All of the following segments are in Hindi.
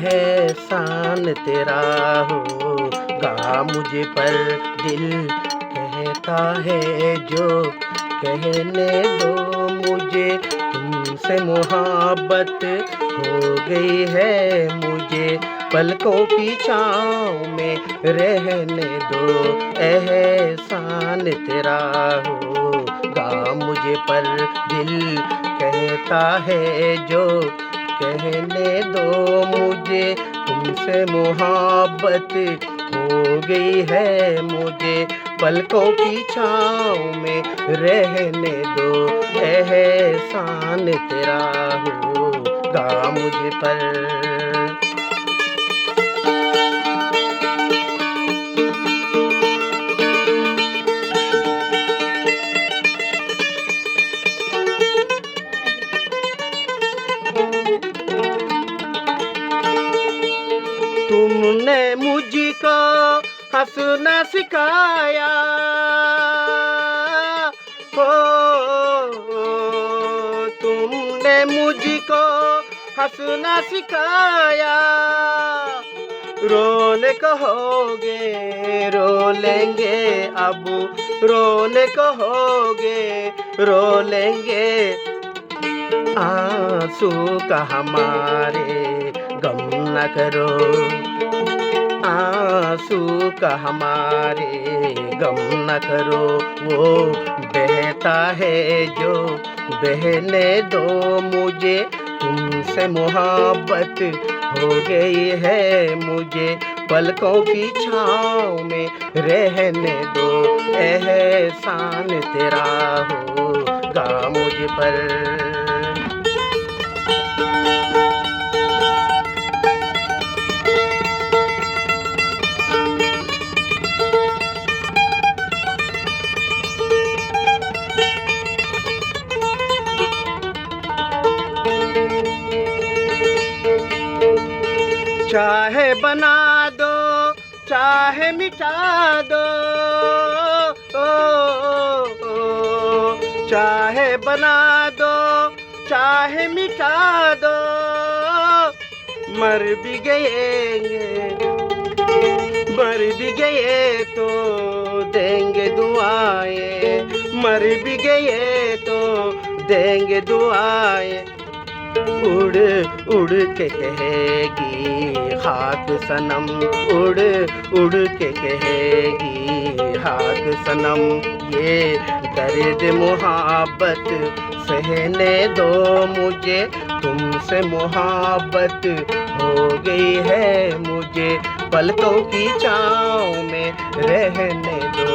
एहसान तेरा होगा मुझ पर, दिल कहता है जो कहने दो मुझे, तुमसे मोहब्बत हो गई है मुझे, पलकों की छाँव में रहने दो, एहसान तेरा होगा मुझ पर, दिल कहता है जो कहने दो मुझे, तुमसे मोहब्बत हो गई है मुझे, पलकों की छाँव में रहने दो, एहसान तेरा होगा मुझ पर। तुमने मुझको हंसना सिखाया हो, तुमने मुझको हंसना सिखाया, रोने कहोगे रो लेंगे अब, रोने कहोगे रो लेंगे, आंसू का हमारे गम न करो, आंसू का हमारे गम न करो, वो बहता है जो बहने दो मुझे, तुमसे मोहब्बत हो गई है मुझे, पलकों की छाँव में रहने दो, एहसान तेरा होगा मुझ पर। चाहे बना दो चाहे मिटा दो, चाहे बना दो चाहे मिटा दो, मर भी गए तो देंगे दुआएं, मर भी गए तो देंगे दुआएं, उड़ उड़ के कहेगी खाक सनम, उड़ उड़ के कहेगी खाक सनम, ये दर्द मोहब्बत सहने दो मुझे, तुमसे मोहब्बत हो गई है मुझे, पलकों की छाँव में रहने दो,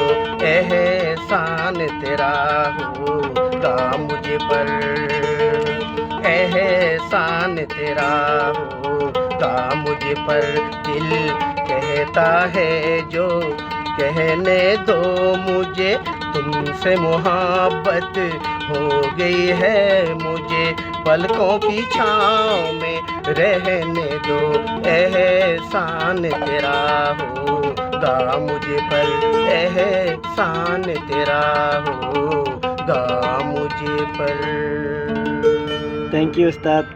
एहसान तेरा होगा मुझ पर, एहसान तेरा होगा मुझ पर, दिल कहता है जो कहने दो मुझे, तुमसे मोहब्बत हो गई है मुझे, पलकों की छाँव में रहने दो, एहसान तेरा होगा मुझ पर, एहसान तेरा होगा मुझ पर। Thank you Ustad.